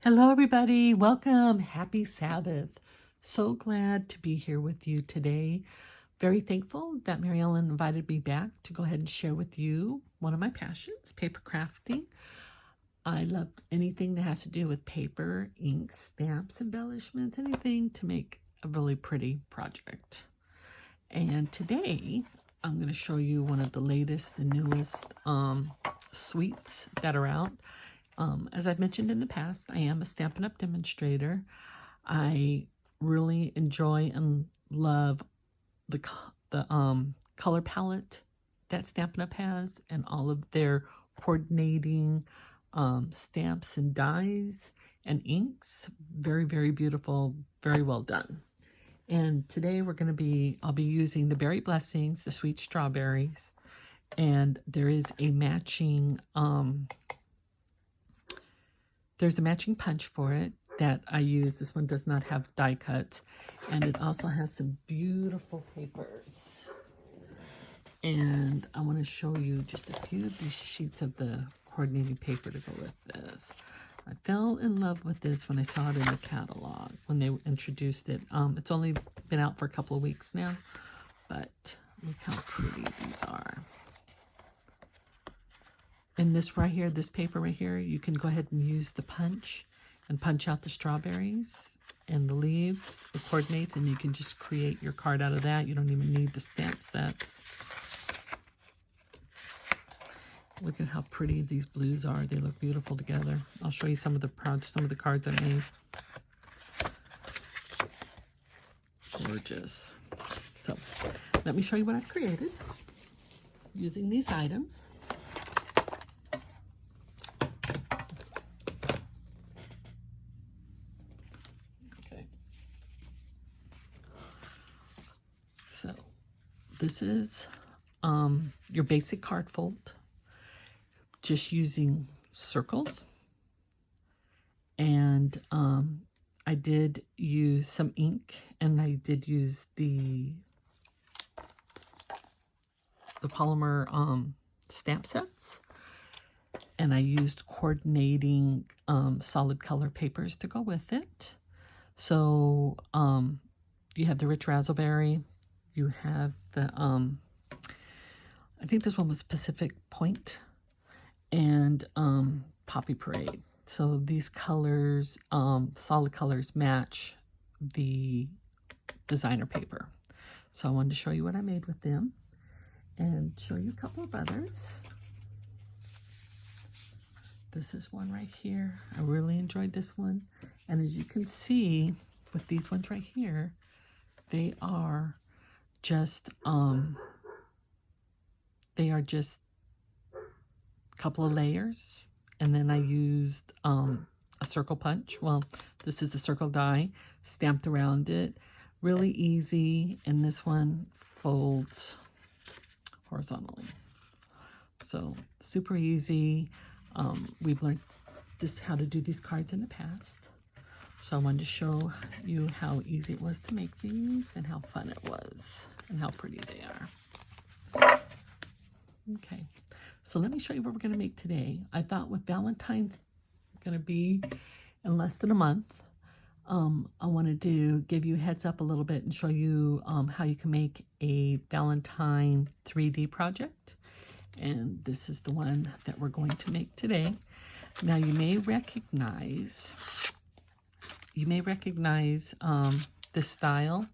Hello, everybody. Welcome. Happy Sabbath. So glad to be here with you today. Very thankful that Mary Ellen invited me back to go ahead and share with you one of my passions, paper crafting. I love anything that has to do with paper, ink, stamps, embellishments, anything to make a really pretty project. And today I'm going to show you one of the latest and newest suites that are out. As I've mentioned in the past, I am a Stampin' Up! Demonstrator. I really enjoy and love the color palette that Stampin' Up! Has and all of their coordinating stamps and dies and inks. Very, very beautiful, very well done. And today I'll be using the Berry Blessings, the Sweet Strawberries, and there is a matching there's a matching punch for it that I use. This one does not have die cuts, and it also has some beautiful papers. And I want to show you just a few of these sheets of the coordinating paper to go with this. I fell in love with this when I saw it in the catalog, when they introduced it. It's only been out for a couple of weeks now, but look how pretty these are. And this right here, this paper right here, you can go ahead and use the punch and punch out the strawberries and the leaves. It coordinates, and you can just create your card out of that. You don't even need the stamp sets. Look at how pretty these blues are. They look beautiful together. I'll show you some of the cards I made. Gorgeous. So let me show you what I've created using these items. So this is your basic card fold, just using circles. And I did use some ink, and I did use the polymer stamp sets. And I used coordinating solid color papers to go with it. So you have the rich raspberry. You have the, I think this one was Pacific Point, and Poppy Parade. So these colors, solid colors, match the designer paper. So I wanted to show you what I made with them and show you a couple of others. This is one right here. I really enjoyed this one. And as you can see with these ones right here, they are just a couple of layers, and then I used a circle punch. Well, this is a circle die stamped around it. Really easy, and this one folds horizontally. So super easy. We've learned just how to do these cards in the past. So I wanted to show you how easy it was to make these and how fun it was and how pretty they are. Okay, so let me show you what we're going to make today. I thought with Valentine's going to be in less than a month, I wanted to give you a heads up a little bit and show you how you can make a Valentine 3D project. And this is the one that we're going to make today. Now you may recognize this style.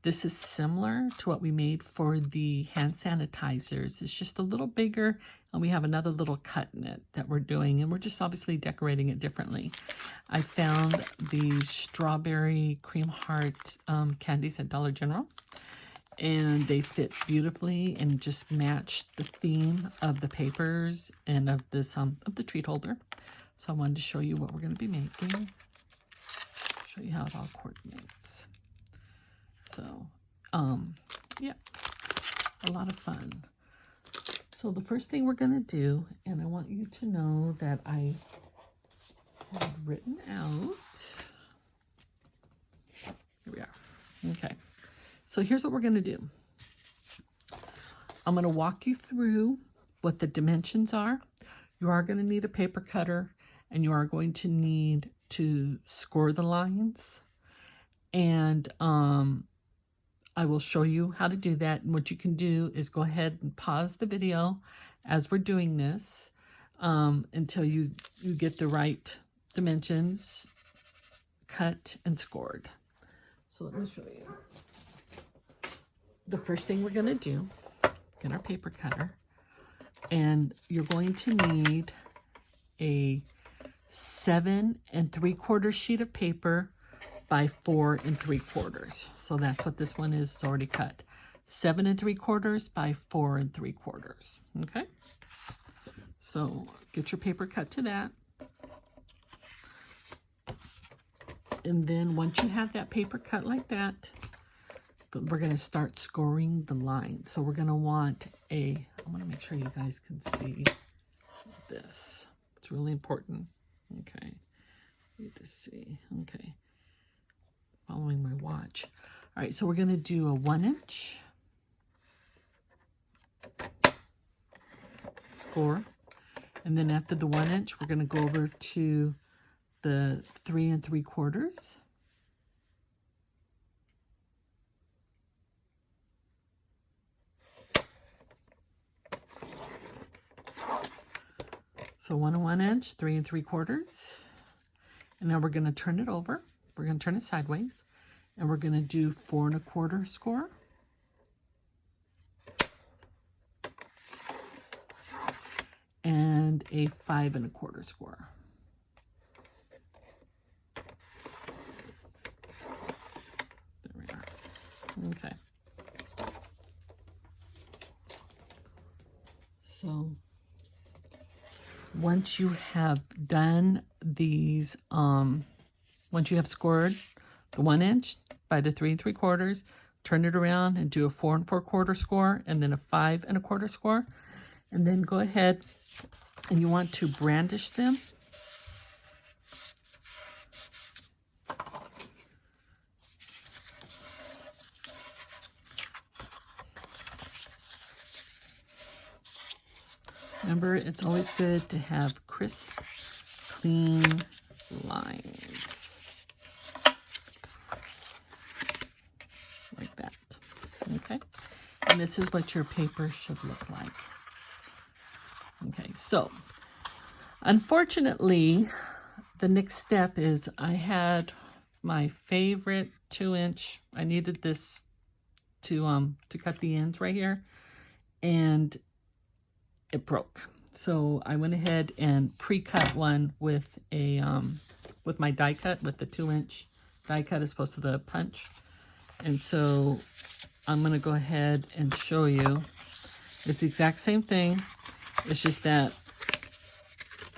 This is similar to what we made for the hand sanitizers. It's just a little bigger, and we have another little cut in it that we're doing, and we're just obviously decorating it differently. I found these strawberry cream heart candies at Dollar General, and they fit beautifully and just matched the theme of the papers and of this of the treat holder. So I wanted to show you what we're going to be making. Show you how it all coordinates. So, yeah, a lot of fun. So the first thing we're going to do, and I want you to know that I have written out. Here we are. Okay. So here's what we're going to do. I'm going to walk you through what the dimensions are. You are going to need a paper cutter and you are going to need to score the lines. And I will show you how to do that. And what you can do is go ahead and pause the video as we're doing this until you get the right dimensions cut and scored. So let me show you. The first thing we're going to do, get our paper cutter, and you're going to need a 7 3/4 sheet of paper by 4 3/4. So that's what this one is. It's already cut. 7 3/4 by 4 3/4. Okay. So get your paper cut to that. And then once you have that paper cut like that, we're going to start scoring the line. So we're going to want I want to make sure you guys can see this. It's really important. Okay. Need to see. Okay. Following my watch. All right, so we're going to do a 1 inch score. And then after the 1 inch, we're going to go over to the 3 3/4. So 1 inch, 3 3/4. And now we're going to turn it over. We're going to turn it sideways. And we're going to do 4 1/4 score. And a 5 1/4 score. There we are. Okay. So once you have done these, once you have scored the 1 inch by the 3 3/4, turn it around and do a 4 4/4 score, and then a 5 1/4 score, and then go ahead and you want to brandish them. Remember, it's always good to have crisp, clean lines. Like that. Okay? And this is what your paper should look like. Okay, so unfortunately, the next step is I had my favorite 2-inch. I needed this to cut the ends right here, and it broke. So I went ahead and pre-cut one with a with my die cut, with the 2-inch die cut as opposed to the punch. And so I'm going to go ahead and show you. It's the exact same thing. It's just that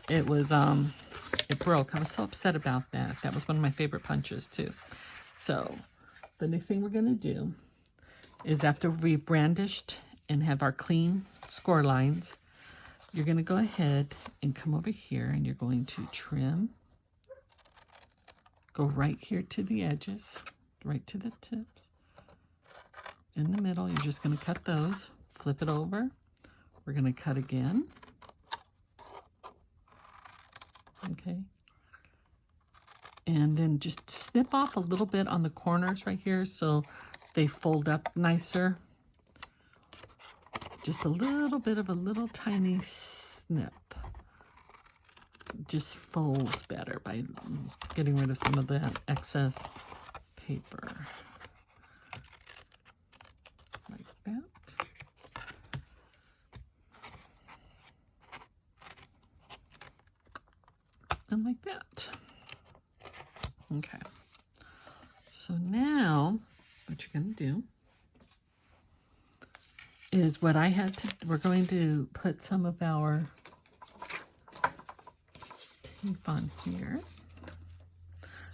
it was it broke. I was so upset about that. That was one of my favorite punches too. So the next thing we're going to do is, after we've brandished and have our clean score lines, you're going to go ahead and come over here and you're going to trim. Go right here to the edges, right to the tips. In the middle, you're just going to cut those. Flip it over. We're going to cut again. Okay. And then just snip off a little bit on the corners right here so they fold up nicer. Just a little bit of a little tiny snip. Just folds better by getting rid of some of that excess paper. Like that. And like that. Okay. So now what you're going to do is what I had to, we're going to put some of our tape on here.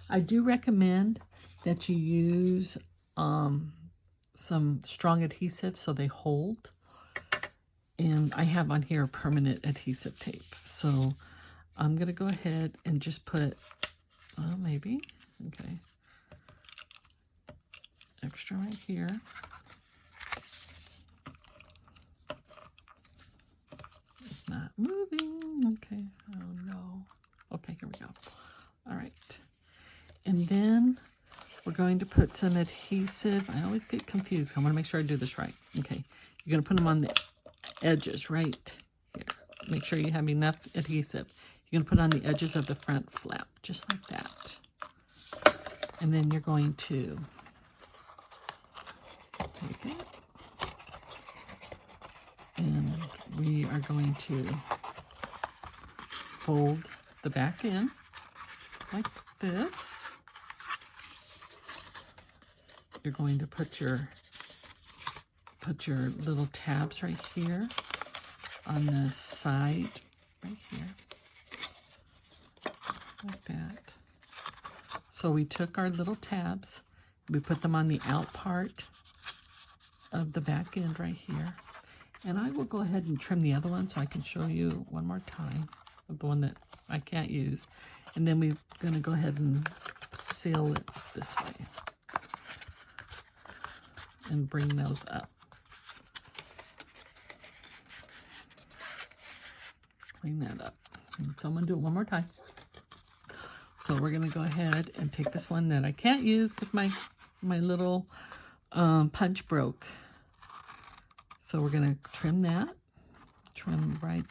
I do recommend that you use some strong adhesive so they hold. And I have on here permanent adhesive tape. So I'm going to go ahead and just put, maybe, okay, extra right here. It's not moving. Okay. Oh no. Okay, here we go. All right. And then we're going to put some adhesive. I always get confused. I want to make sure I do this right. Okay, you're going to put them on the edges right here. Make sure you have enough adhesive. You're going to put it on the edges of the front flap, just like that. And then you're going to take it. And we are going to fold the back in like this. You're going to put your little tabs right here on the side, right here, like that. So we took our little tabs, we put them on the out part of the back end right here. And I will go ahead and trim the other one so I can show you one more time of the one that I can't use. And then we're going to go ahead and seal it this way and bring those up. Clean that up. And so I'm going to do it one more time. So we're going to go ahead and take this one that I can't use because my little punch broke. So we're going to trim that, trim right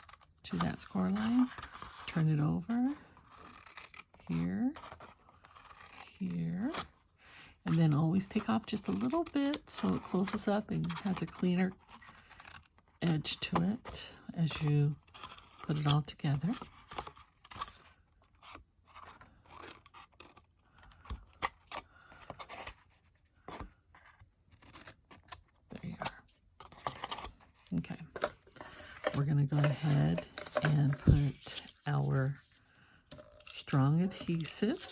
to that score line, turn it over, here, here, and then always take off just a little bit so it closes up and has a cleaner edge to it as you put it all together. Okay, we're going to go ahead and put our strong adhesive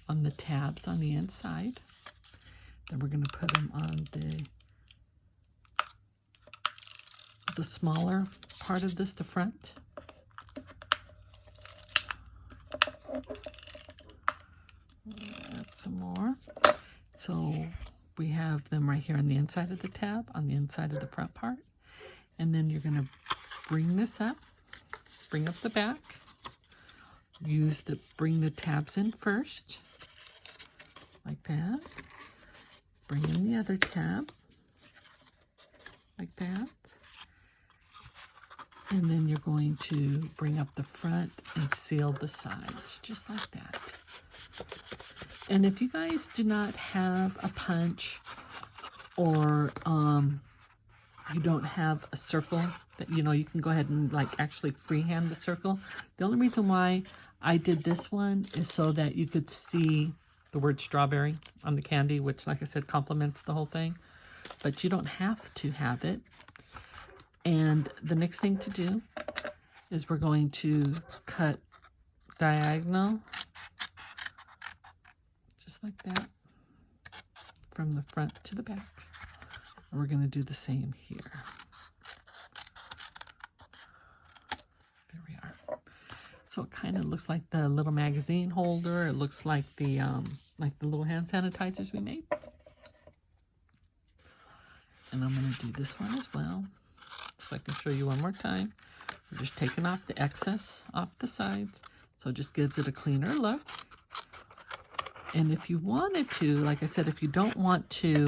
on the tabs on the inside. Then we're going to put them on the smaller part of this, the front. Add some more. So we have them right here on the inside of the tab, on the inside of the front part. And then you're going to bring this up, bring up the back, bring the tabs in first, like that. Bring in the other tab, like that. And then you're going to bring up the front and seal the sides, just like that. And if you guys do not have a punch or you don't have a circle that, you can go ahead and like actually freehand the circle. The only reason why I did this one is so that you could see the word strawberry on the candy, which, like I said, complements the whole thing. But you don't have to have it. And the next thing to do is we're going to cut diagonal, just like that, from the front to the back. And we're going to do the same here. There we are. So it kind of looks like the little magazine holder. It looks like the little hand sanitizers we made. And I'm going to do this one as well, so I can show you one more time. We're just taking off the excess off the sides, so it just gives it a cleaner look. And if you wanted to, like I said, if you don't want to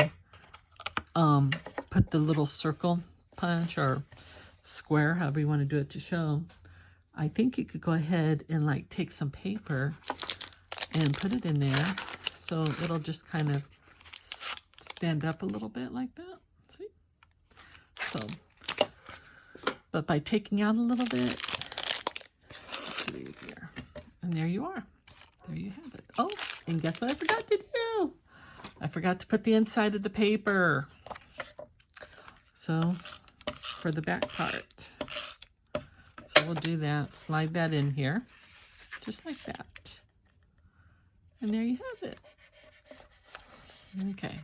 put the little circle punch or square, however you want to do it to show, I think you could go ahead and like take some paper and put it in there so it'll just kind of stand up a little bit like that. See? So, but by taking out a little bit, it's easier. And there you are. There you have it. Oh, and guess what I forgot to do? I forgot to put the inside of the paper. So, for the back part. So we'll do that. Slide that in here. Just like that. And there you have it. Okay.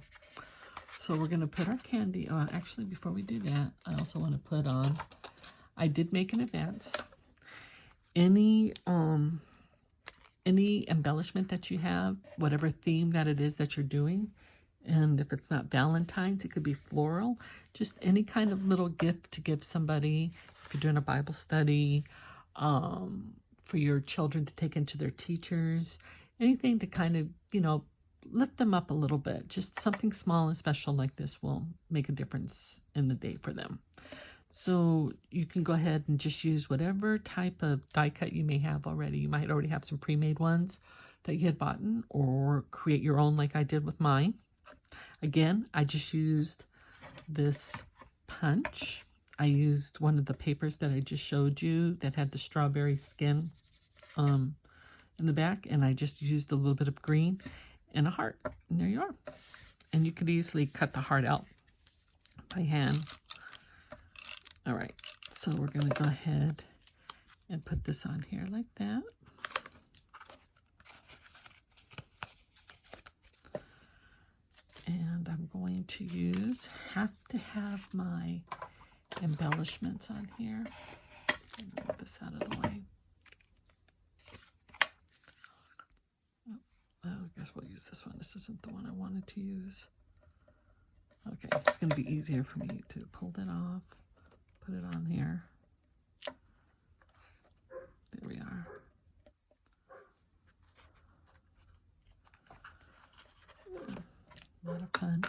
So we're going to put our candy. Oh, actually, before we do that, I also want to put on, I did make an advance. Any embellishment that you have, whatever theme that it is that you're doing, And if it's not Valentine's, it could be floral. Just any kind of little gift to give somebody. If you're doing a Bible study, for your children to take into their teachers. Anything to kind of, lift them up a little bit. Just something small and special like this will make a difference in the day for them. So you can go ahead and just use whatever type of die cut you may have already. You might already have some pre-made ones that you had bought, or create your own like I did with mine. Again, I just used this punch. I used one of the papers that I just showed you that had the strawberry skin in the back, and I just used a little bit of green and a heart, and there you are. And you could easily cut the heart out by hand. All right, so we're going to go ahead and put this on here like that. And I'm going to have to have my embellishments on here. Move this out of the way. Oh, I guess we'll use this one. This isn't the one I wanted to use. Okay, it's going to be easier for me to pull that off, put it on here. There we are. A lot of fun.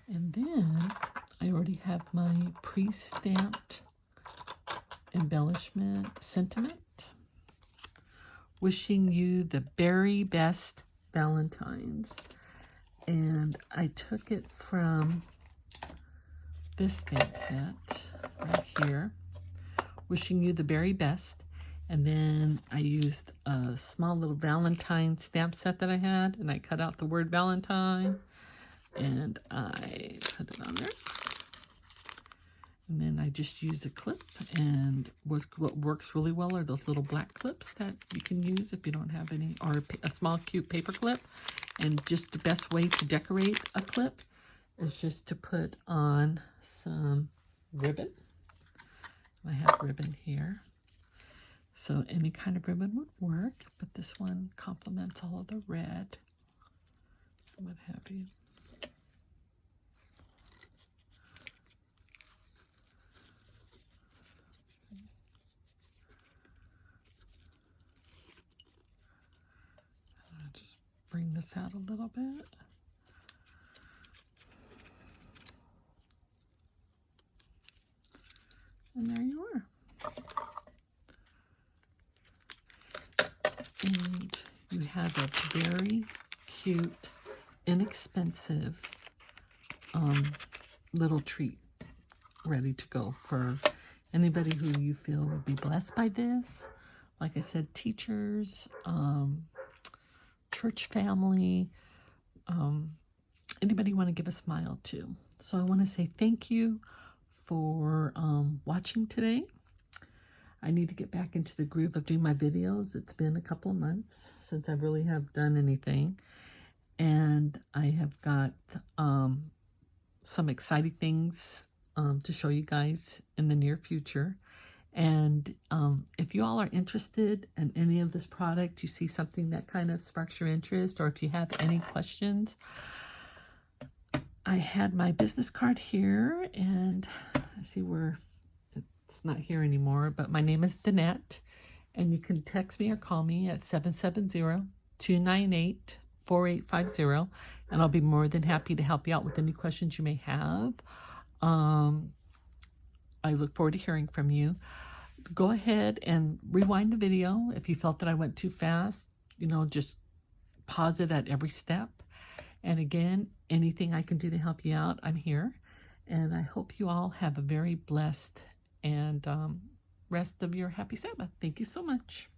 And then I already have my pre-stamped embellishment sentiment. Wishing you the very best Valentine's. And I took it from this stamp set right here. Wishing you the very best. And then I used a small little Valentine stamp set that I had, and I cut out the word Valentine, and I put it on there. And then I just use a clip, and what works really well are those little black clips that you can use if you don't have any, or a small cute paper clip. And just the best way to decorate a clip is just to put on some ribbon. I have ribbon here. So any kind of ribbon would work, but this one complements all of the red and what have you. I'll just bring this out a little bit. And there you are. And you have a very cute, inexpensive little treat ready to go for anybody who you feel would be blessed by this. Like I said, teachers, church family, anybody you want to give a smile to. So I want to say thank you for watching today. I need to get back into the groove of doing my videos. It's been a couple of months since I really have done anything. And I have got some exciting things to show you guys in the near future. And if you all are interested in any of this product, you see something that kind of sparks your interest, or if you have any questions, I had my business card here, and I see where it's not here anymore, but my name is Danette, and you can text me or call me at 770-298-4850, and I'll be more than happy to help you out with any questions you may have. I look forward to hearing from you. Go ahead and rewind the video. If you felt that I went too fast, just pause it at every step. And again, anything I can do to help you out, I'm here. And I hope you all have a very blessed and rest of your happy Sabbath. Thank you so much.